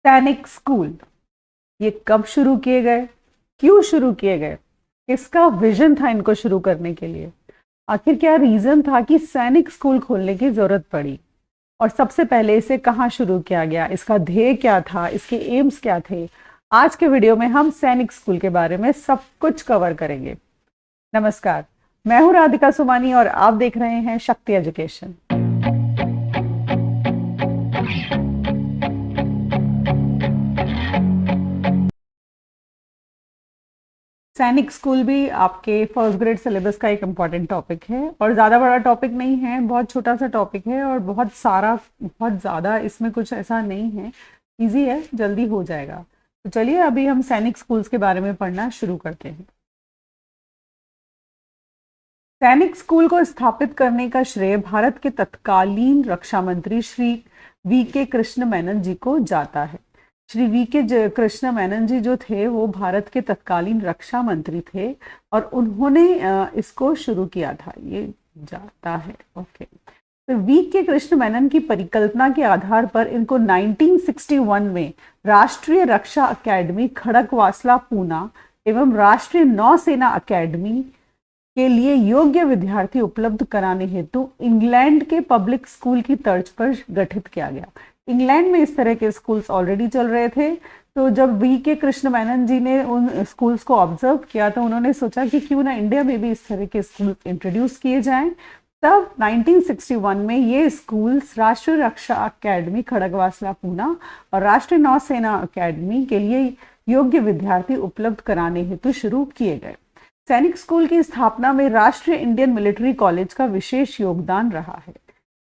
सैनिक स्कूल ये कब शुरू किए गए, क्यों शुरू किए गए, किसका विजन था इनको शुरू करने के लिए, आखिर क्या रीजन था कि सैनिक स्कूल खोलने की जरूरत पड़ी, और सबसे पहले इसे कहाँ शुरू किया गया, इसका ध्येय क्या था, इसके एम्स क्या थे। आज के वीडियो में हम सैनिक स्कूल के बारे में सब कुछ कवर करेंगे। नमस्कार, मैं हूं राधिका सुमानी और आप देख रहे हैं शक्ति एजुकेशन। सैनिक स्कूल भी आपके फर्स्ट ग्रेड सिलेबस का एक इम्पॉर्टेंट टॉपिक है और ज़्यादा बड़ा टॉपिक नहीं है, बहुत छोटा सा टॉपिक है और बहुत ज़्यादा इसमें कुछ ऐसा नहीं है, इजी है, जल्दी हो जाएगा। तो चलिए अभी हम सैनिक स्कूल्स के बारे में पढ़ना शुरू करते हैं। सैनिक स्कूल को स्थापित करने का श्रेय भारत के तत्कालीन रक्षा मंत्री श्री वी.के. कृष्ण मेनन जी को जाता है। श्री वी.के. कृष्ण मेनन जी जो थे वो भारत के तत्कालीन रक्षा मंत्री थे और उन्होंने इसको शुरू किया था। ये जाता है, ओके। तो वी.के. कृष्ण मेनन की परिकल्पना के आधार पर इनको 1961 में राष्ट्रीय रक्षा अकेडमी खड़गवासला पूना एवं राष्ट्रीय नौसेना अकेडमी के लिए योग्य विद्यार्थी उपलब्ध कराने हेतु इंग्लैंड के पब्लिक स्कूल की तर्ज पर गठित किया गया। इंग्लैंड में इस तरह के स्कूल्स ऑलरेडी चल रहे थे, तो जब वी.के. कृष्ण मेनन जी ने उन स्कूल्स को ऑब्जर्व किया तो उन्होंने सोचा कि क्यों ना इंडिया में भी इस तरह के स्कूल इंट्रोड्यूस किए जाएं। तब 1961 में ये स्कूल्स राष्ट्रीय रक्षा अकेडमी खड़गवासला पूना और राष्ट्रीय नौसेना अकेडमी के लिए योग्य विद्यार्थी उपलब्ध कराने हेतु शुरू किए गए। सैनिक स्कूल की स्थापना में राष्ट्रीय इंडियन मिलिट्री कॉलेज का विशेष योगदान रहा है।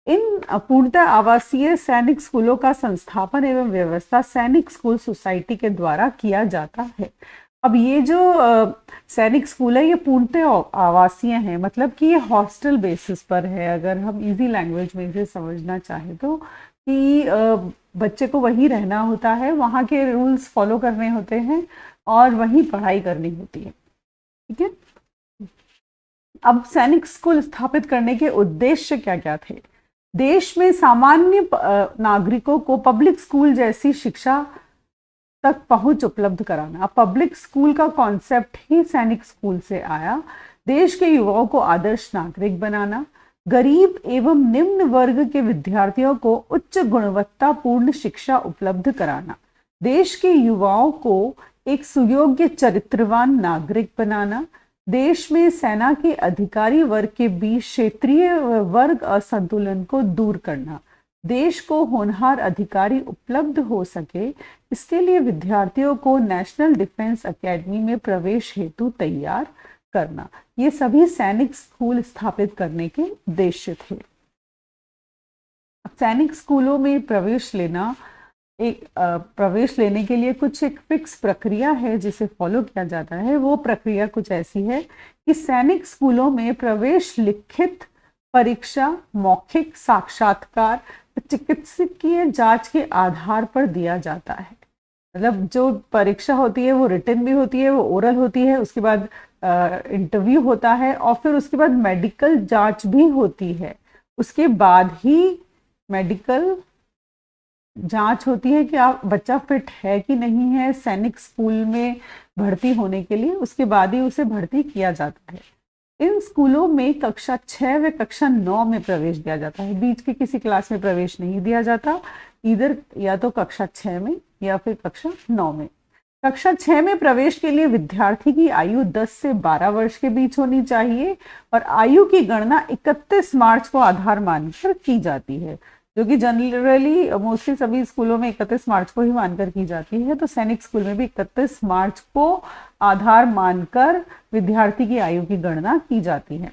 इन पूर्णतः आवासीय सैनिक स्कूलों का संस्थापन एवं व्यवस्था सैनिक स्कूल सोसाइटी के द्वारा किया जाता है। अब ये जो सैनिक स्कूल है ये पूर्णतः आवासीय है, मतलब कि ये हॉस्टल बेसिस पर है। अगर हम इजी लैंग्वेज में इसे समझना चाहें तो कि बच्चे को वहीं रहना होता है, वहाँ के रूल्स फॉलो करने होते हैं और वहीं पढ़ाई करनी होती है, ठीक है। अब सैनिक स्कूल स्थापित करने के उद्देश्य क्या क्या थे? देश में सामान्य नागरिकों को पब्लिक स्कूल जैसी शिक्षा तक पहुंच उपलब्ध कराना। पब्लिक स्कूल का कॉन्सेप्ट ही सैनिक स्कूल से आया। देश के युवाओं को आदर्श नागरिक बनाना, गरीब एवं निम्न वर्ग के विद्यार्थियों को उच्च गुणवत्तापूर्ण शिक्षा उपलब्ध कराना, देश के युवाओं को एक सुयोग्य चरित्रवान नागरिक बनाना, देश में सेना के अधिकारी वर्ग के बीच क्षेत्रीय वर्ग असंतुलन को दूर करना, देश को होनहार अधिकारी उपलब्ध हो सके इसके लिए विद्यार्थियों को नेशनल डिफेंस एकेडमी में प्रवेश हेतु तैयार करना। ये सभी सैनिक स्कूल स्थापित करने के उद्देश्य थे। सैनिक स्कूलों में प्रवेश लेने के लिए कुछ एक फिक्स प्रक्रिया है जिसे फॉलो किया जाता है। वो प्रक्रिया कुछ ऐसी है कि सैनिक स्कूलों में प्रवेश लिखित परीक्षा, मौखिक साक्षात्कार, चिकित्सकीय जांच के आधार पर दिया जाता है। मतलब जो परीक्षा होती है वो रिटन भी होती है, वो ओरल होती है, उसके बाद इंटरव्यू होता है और फिर उसके बाद मेडिकल जांच भी होती है। उसके बाद ही मेडिकल जांच होती है कि आप बच्चा फिट है कि नहीं है सैनिक स्कूल में भर्ती होने के लिए, उसके बाद ही उसे भर्ती किया जाता है। इन स्कूलों में कक्षा 6 व कक्षा 9 में प्रवेश दिया जाता है, बीच के किसी क्लास में प्रवेश नहीं दिया जाता, इधर या तो कक्षा 6 में या फिर कक्षा 9 में। कक्षा 6 में प्रवेश के लिए विद्यार्थी की आयु 10 से 12 वर्ष के बीच होनी चाहिए और आयु की गणना 31 मार्च को आधार मानकर की जाती है, जो कि जनरली मोस्टली सभी स्कूलों में 31 मार्च को ही मानकर की जाती है। तो सैनिक स्कूल में भी 31 मार्च को आधार मानकर विद्यार्थी की आयु की गणना की जाती है।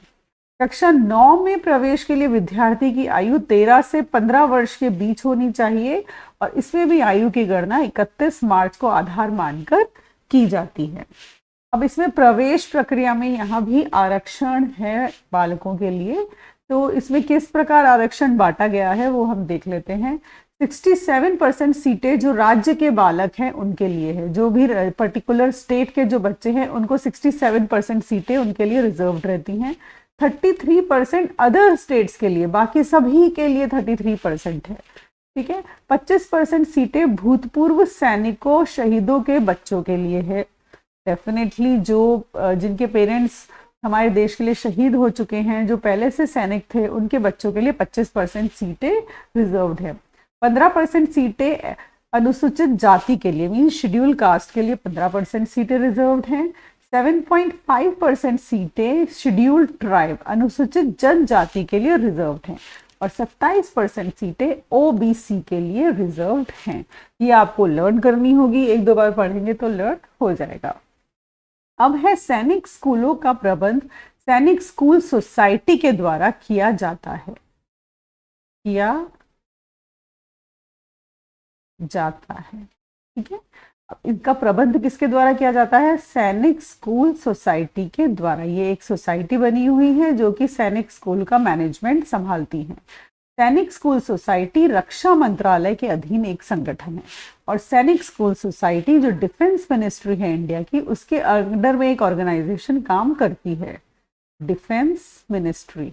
कक्षा 9 में प्रवेश के लिए विद्यार्थी की आयु 13 से 15 वर्ष के बीच होनी चाहिए और इसमें भी आयु की गणना 31 मार्च को आधार मानकर की जाती है। अब इसमें प्रवेश प्रक्रिया में यहाँ भी आरक्षण है बालकों के लिए, तो इसमें किस प्रकार आरक्षण बांटा गया है वो हम देख लेते हैं। 67% सीटें जो राज्य के बालक हैं उनके लिए है, जो भी पर्टिकुलर स्टेट के जो बच्चे हैं उनको 67% सीटें उनके लिए रिजर्व्ड रहती हैं। 33% अदर स्टेट्स के लिए, बाकी सभी के लिए 33% है। ठीक है। 25% सीटें भूतपूर्व सैनिकों शहीदों के बच्चों के लिए है। डेफिनेटली जो जिनके पेरेंट्स हमारे देश के लिए शहीद हो चुके हैं, जो पहले से सैनिक थे, उनके बच्चों के लिए 25% सीटें रिजर्व्ड है। 15% सीटें अनुसूचित जाति के लिए मीन शेड्यूल कास्ट के लिए 15% सीटें रिजर्व्ड हैं। 7.5% सीटें शेड्यूल्ड ट्राइब अनुसूचित जनजाति के लिए रिजर्व्ड हैं और 27% सीटें ओबीसी के लिए रिजर्व्ड हैं। ये आपको लर्न करनी होगी, एक दो बार पढ़ेंगे तो लर्न हो जाएगा। अब है सैनिक स्कूलों का प्रबंध सैनिक स्कूल सोसाइटी के द्वारा किया जाता है। ठीक है। अब इनका प्रबंध किसके द्वारा किया जाता है? सैनिक स्कूल सोसाइटी के द्वारा। ये एक सोसाइटी बनी हुई है जो कि सैनिक स्कूल का मैनेजमेंट संभालती है। सैनिक स्कूल सोसाइटी रक्षा मंत्रालय के अधीन एक संगठन है और सैनिक स्कूल सोसाइटी जो डिफेंस मिनिस्ट्री है इंडिया की, उसके अंडर में एक ऑर्गेनाइजेशन काम करती है, डिफेंस मिनिस्ट्री।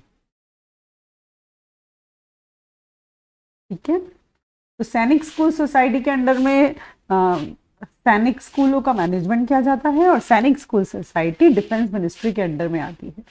ठीक है। तो सैनिक स्कूल सोसाइटी के अंडर में सैनिक स्कूलों का मैनेजमेंट किया जाता है और सैनिक स्कूल सोसाइटी डिफेंस मिनिस्ट्री के अंडर में आती है।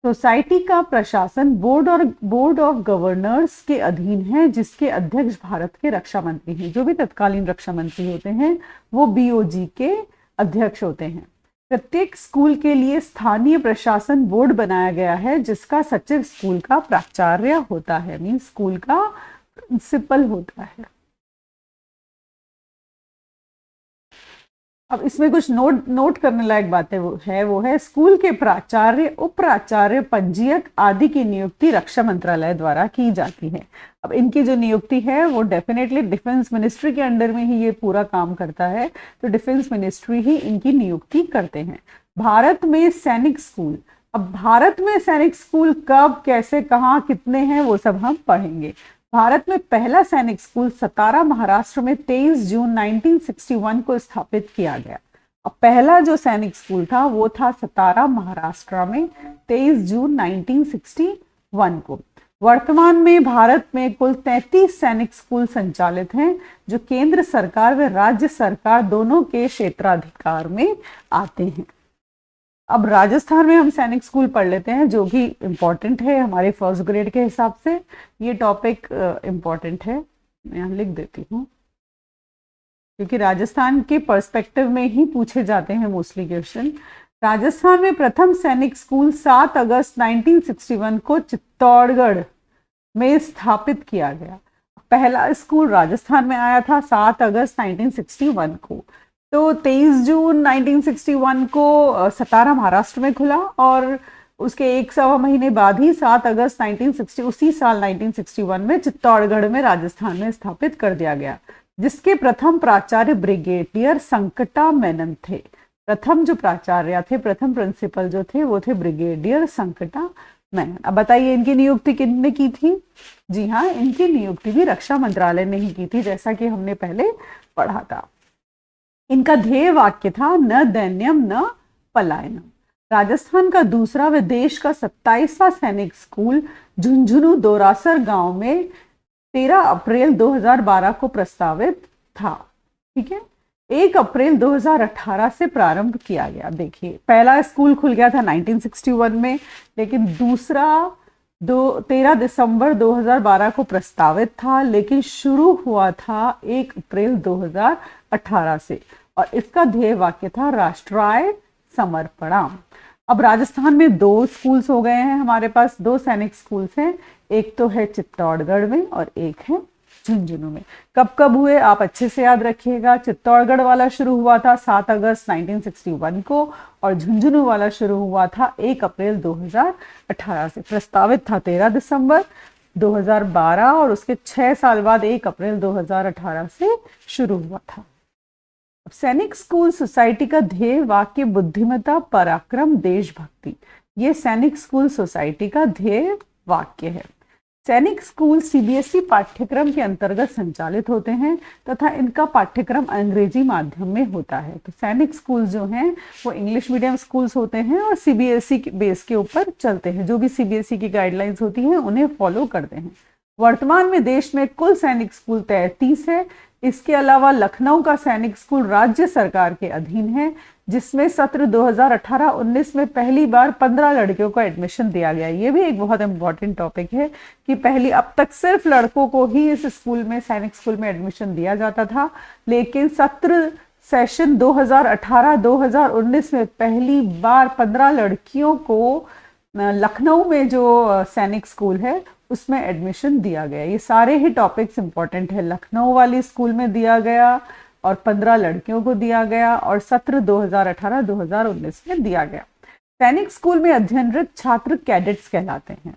सोसाइटी का प्रशासन बोर्ड ऑफ गवर्नर्स के अधीन है, जिसके अध्यक्ष भारत के रक्षा मंत्री हैं। जो भी तत्कालीन रक्षा मंत्री होते हैं वो बीओजी के अध्यक्ष होते हैं। प्रत्येक स्कूल के लिए स्थानीय प्रशासन बोर्ड बनाया गया है, जिसका सचिव स्कूल का प्राचार्य होता है, मीन स्कूल का प्रिंसिपल होता है। अब इसमें कुछ नोट करने लायक बातें वो है स्कूल के प्राचार्य, उप प्राचार्य, पंजीयक आदि की नियुक्ति रक्षा मंत्रालय द्वारा की जाती है। अब इनकी जो नियुक्ति है वो डेफिनेटली डिफेंस मिनिस्ट्री के अंडर में ही ये पूरा काम करता है, तो डिफेंस मिनिस्ट्री ही इनकी नियुक्ति करते हैं। भारत में सैनिक स्कूल, अब भारत में सैनिक स्कूल कब, कैसे, कहाँ, कितने हैं, वो सब हम पढ़ेंगे। भारत में पहला सैनिक स्कूल सतारा महाराष्ट्र में 23 जून 1961 को स्थापित किया गया। अब पहला जो सैनिक स्कूल था वो था सतारा महाराष्ट्र में 23 जून 1961 को। वर्तमान में भारत में कुल 33 सैनिक स्कूल संचालित हैं, जो केंद्र सरकार व राज्य सरकार दोनों के क्षेत्राधिकार में आते हैं। अब राजस्थान में हम सैनिक स्कूल पढ़ लेते हैं, जो कि इम्पोर्टेंट है हमारे फर्स्ट ग्रेड के हिसाब से। ये टॉपिक इम्पोर्टेंट है, मैं यहाँ लिख देती हूँ, क्योंकि राजस्थान के पर्सपेक्टिव में ही पूछे जाते हैं मोस्टली क्वेश्चन। राजस्थान में प्रथम सैनिक स्कूल 7 अगस्त 1961 को चित्तौड़गढ़ में स्थापित किया गया। पहला स्कूल राजस्थान में आया था 7 अगस्त 1961 को। तो 23 जून 1961 को सतारा महाराष्ट्र में खुला और उसके 1 महीने बाद ही 7 अगस्त 1960 उसी साल 1961 में चित्तौड़गढ़ में राजस्थान में स्थापित कर दिया गया, जिसके प्रथम प्राचार्य ब्रिगेडियर संकटा मेनन थे। प्रथम जो प्राचार्य थे, प्रथम प्रिंसिपल जो थे वो थे ब्रिगेडियर संकटा मेनन। अब बताइए इनकी नियुक्ति किसने की थी? जी हाँ, इनकी नियुक्ति भी रक्षा मंत्रालय ने ही की थी, जैसा कि हमने पहले पढ़ा था। इनका ध्येय वाक्य था न दैन्यम न पलायनम। राजस्थान का दूसरा व देश का 27वां सैनिक स्कूल झुंझुनू दोरासर गांव में 13 अप्रैल 2012 को प्रस्तावित था। ठीक है। 1 अप्रैल 2018 से प्रारंभ किया गया। देखिए पहला स्कूल खुल गया था 1961 में, लेकिन दूसरा 13 दिसंबर 2012 को प्रस्तावित था, लेकिन शुरू हुआ था 1 अप्रैल 2018 से और इसका ध्येय वाक्य था राष्ट्राय समर्पणम। अब राजस्थान में 2 स्कूल्स हो गए हैं, हमारे पास 2 सैनिक स्कूल्स हैं, एक तो है चित्तौड़गढ़ में और एक है झुंझुनू में। कब कब हुए आप अच्छे से याद रखिएगा। चित्तौड़गढ़ वाला शुरू हुआ था 7 अगस्त 1961 को और झुंझुनू वाला शुरू हुआ था 1 अप्रैल 2018 से। प्रस्तावित था 13 दिसंबर 2012 और उसके 6 साल बाद 1 अप्रैल 2018 से शुरू हुआ था। अब सैनिक स्कूल सोसाइटी का ध्येय वाक्य बुद्धिमत्ता, पराक्रम, देशभक्ति, ये सैनिक स्कूल सोसाइटी का ध्येय वाक्य है। सैनिक स्कूल सीबीएसई पाठ्यक्रम के अंतर्गत संचालित होते हैं तथा इनका पाठ्यक्रम अंग्रेजी माध्यम में होता है। तो सैनिक स्कूल जो हैं वो इंग्लिश मीडियम स्कूल्स होते हैं और सीबीएसई बेस के ऊपर चलते हैं। जो भी सीबीएसई की गाइडलाइंस होती हैं उन्हें फॉलो करते हैं। वर्तमान में देश में कुल सैनिक स्कूल 33 है। इसके अलावा लखनऊ का सैनिक स्कूल राज्य सरकार के अधीन है, जिसमें सत्र 2018-19 में पहली बार 15 लड़कियों को एडमिशन दिया गया। ये भी एक बहुत इंपॉर्टेंट टॉपिक है कि पहली अब तक सिर्फ लड़कों को ही इस स्कूल में, सैनिक स्कूल में एडमिशन दिया जाता था, लेकिन सत्र सेशन 2018-2019 में पहली बार 15 लड़कियों को लखनऊ में जो सैनिक स्कूल है उसमें एडमिशन दिया गया। ये सारे ही टॉपिक्स इंपॉर्टेंट है। लखनऊ वाली स्कूल में दिया गया और 15 लड़कियों को दिया गया, और सत्र 2018-2019 में दिया गया। सैनिक स्कूल में अध्ययनरत छात्र कैडेट्स कहलाते हैं।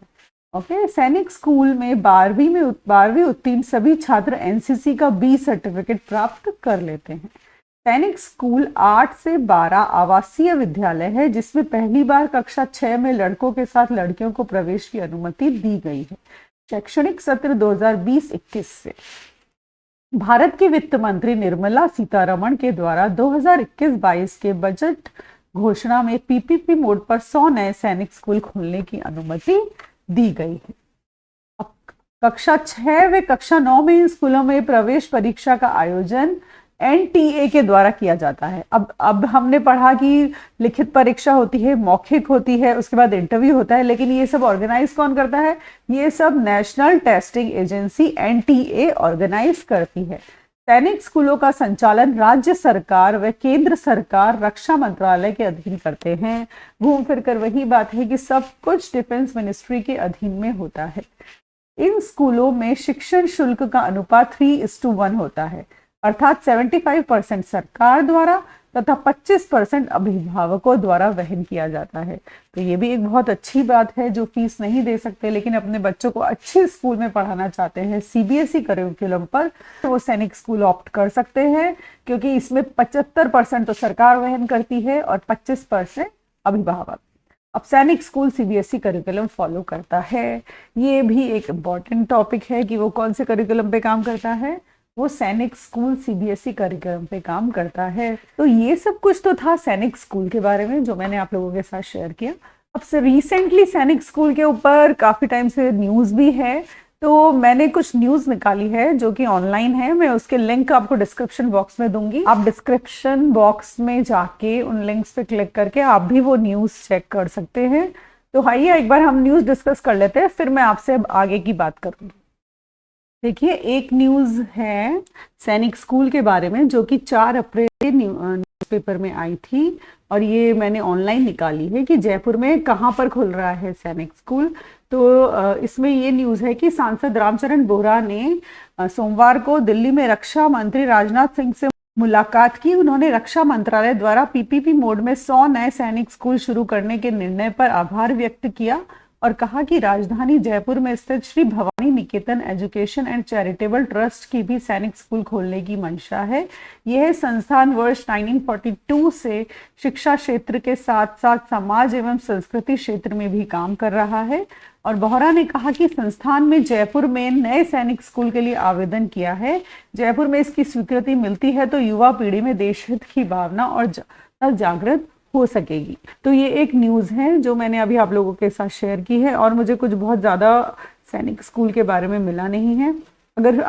ओके, सैनिक स्कूल में 12वीं उत्तीर्ण सभी छात्र एनसीसी का बी सर्टिफिकेट प्राप्त कर लेते हैं। सैनिक स्कूल 8 से 12 आवासीय विद्यालय है, जिसमें पहली बार कक्षा 6 में लड़कों के साथ लड़कियों को प्रवेश की अनुमति दी गई है। शैक्षणिक सत्र 2020-21 से भारत की वित्त मंत्री निर्मला सीतारमण के द्वारा 2021-22 के बजट घोषणा में पीपीपी मोड पर 100 नए सैनिक स्कूल खोलने की अनुमति दी गई है। अब कक्षा 6 व कक्षा 9 में इन स्कूलों में प्रवेश परीक्षा का आयोजन एनटीए के द्वारा किया जाता है। अब हमने पढ़ा कि लिखित परीक्षा होती है, मौखिक होती है, उसके बाद इंटरव्यू होता है, लेकिन ये सब ऑर्गेनाइज कौन करता है? ये सब National Testing Agency NTA organise करती है। सैनिक स्कूलों का संचालन राज्य सरकार व केंद्र सरकार रक्षा मंत्रालय के अधीन करते हैं। घूम फिर कर वही बात है कि सब कुछ डिफेंस मिनिस्ट्री के अधीन में होता है। इन स्कूलों में शिक्षण शुल्क का अनुपात 3:1 होता है, अर्थात 75% सरकार द्वारा तथा 25% अभिभावकों द्वारा वहन किया जाता है। तो ये भी एक बहुत अच्छी बात है। जो फीस नहीं दे सकते लेकिन अपने बच्चों को अच्छे स्कूल में पढ़ाना चाहते हैं सीबीएसई करिकुलम पर, तो वो सैनिक स्कूल ऑप्ट कर सकते हैं, क्योंकि इसमें 75% तो सरकार वहन करती है और 25% अभिभावक। अब सैनिक स्कूल सीबीएसई करिकुलम फॉलो करता है। ये भी एक इम्पॉर्टेंट टॉपिक है कि वो कौन से करिकुलम पे काम करता है। वो सैनिक स्कूल सीबीएसई करिकुलम पे काम करता है। तो ये सब कुछ तो था सैनिक स्कूल के बारे में, जो मैंने आप लोगों के साथ शेयर किया। अब से रिसेंटली सैनिक स्कूल के ऊपर काफ़ी टाइम से न्यूज़ भी है, तो मैंने कुछ न्यूज़ निकाली है जो कि ऑनलाइन है। मैं उसके लिंक आपको डिस्क्रिप्शन बॉक्स में दूंगी। आप डिस्क्रिप्शन बॉक्स में जाके उन लिंक्स पे क्लिक करके आप भी वो न्यूज़ चेक कर सकते हैं। तो आइए एक बार हम न्यूज़ डिस्कस कर लेते हैं, फिर मैं आपसे अब आगे की बात करूँगी। देखिए, एक न्यूज़ है सैनिक स्कूल के बारे में जो कि 4 अप्रैल न्यूज़पेपर में आई थी, और ये मैंने ऑनलाइन निकाली है कि जयपुर में कहाँ पर खुल रहा है सैनिक स्कूल। तो इसमें ये न्यूज़ है कि सांसद रामचरण बोहरा ने सोमवार को दिल्ली में रक्षा मंत्री राजनाथ सिंह से मुलाकात की। उन्होंने रक्षा मंत्रालय द्वारा पीपीपी मोड में 100 नए सैनिक स्कूल शुरू करने के निर्णय पर आभार व्यक्त किया और कहा कि राजधानी जयपुर में स्थित श्री भवानी निकेतन एजुकेशन एंड चैरिटेबल ट्रस्ट की भी सैनिक स्कूल खोलने की मंशा है। यह संस्थान वर्ष 1942 से शिक्षा क्षेत्र के साथ साथ समाज एवं संस्कृति क्षेत्र में भी काम कर रहा है। और बोहरा ने कहा कि संस्थान में जयपुर में नए सैनिक स्कूल के लिए आवेदन किया है। जयपुर में इसकी स्वीकृति मिलती है तो युवा पीढ़ी में देशहित की भावना और जागृत हो सकेगी। तो ये एक न्यूज़ है जो मैंने अभी आप लोगों के साथ शेयर की है, और मुझे कुछ बहुत ज़्यादा सैनिक स्कूल के बारे में मिला नहीं है। अगर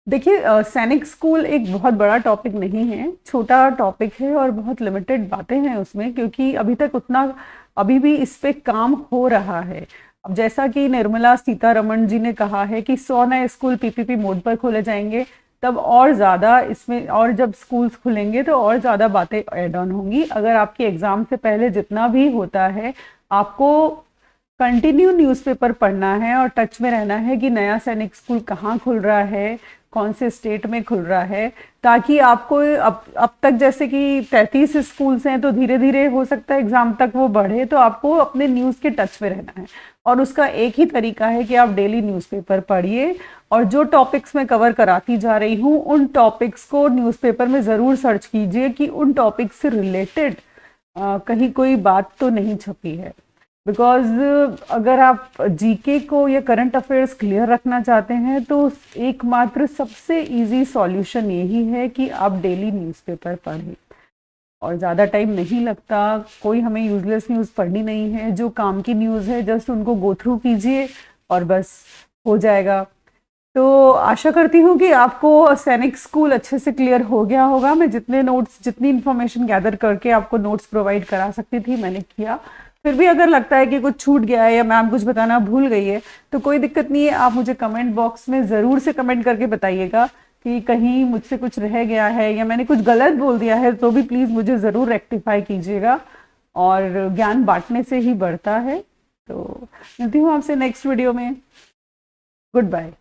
देखिए, सैनिक स्कूल एक बहुत बड़ा टॉपिक नहीं है, छोटा टॉपिक है और बहुत लिमिटेड बातें हैं उसमें, क्योंकि अभी तक उतना अभी भी इस पे काम हो रहा है। अब जैसा कि निर्मला सीतारमण जी ने कहा है कि 100 नए स्कूल पीपीपी मोड पर खोले जाएंगे, तब और ज़्यादा इसमें, और जब स्कूल्स खुलेंगे तो और ज़्यादा बातें ऐड ऑन होंगी। अगर आपके एग्ज़ाम से पहले जितना भी होता है, आपको कंटिन्यू न्यूज़पेपर पढ़ना है और टच में रहना है कि नया सैनिक स्कूल कहाँ खुल रहा है, कौन से स्टेट में खुल रहा है, ताकि आपको अब तक जैसे कि 33 स्कूल्स हैं तो धीरे धीरे हो सकता है एग्ज़ाम तक वो बढ़े, तो आपको अपने न्यूज़ के टच में रहना है। और उसका एक ही तरीका है कि आप डेली न्यूज़पेपर पढ़िए, और जो टॉपिक्स मैं कवर कराती जा रही हूँ उन टॉपिक्स को न्यूज़पेपर में ज़रूर सर्च कीजिए कि उन टॉपिक्स से रिलेटेड कहीं कोई बात तो नहीं छपी है। बिकॉज अगर आप जीके को या करंट अफेयर्स क्लियर रखना चाहते हैं तो एकमात्र सबसे इजी सॉल्यूशन यही है कि आप डेली न्यूज़पेपर पढ़ें। और ज़्यादा टाइम नहीं लगता, कोई हमें यूजलेस न्यूज़ पढ़नी नहीं है, जो काम की न्यूज़ है जस्ट उनको गो थ्रू कीजिए और बस हो जाएगा। तो आशा करती हूँ कि आपको सैनिक स्कूल अच्छे से क्लियर हो गया होगा। मैं जितने नोट्स, जितनी इन्फॉर्मेशन गैदर करके आपको नोट्स प्रोवाइड करा सकती थी मैंने किया। फिर भी अगर लगता है कि कुछ छूट गया है या मैम कुछ बताना भूल गई है तो कोई दिक्कत नहीं है, आप मुझे कमेंट बॉक्स में ज़रूर से कमेंट करके बताइएगा कि कहीं मुझसे कुछ रह गया है या मैंने कुछ गलत बोल दिया है, तो भी प्लीज़ मुझे ज़रूर रेक्टिफाई कीजिएगा। और ज्ञान बांटने से ही बढ़ता है। तो मिलती हूँ आपसे नेक्स्ट वीडियो में। Good bye.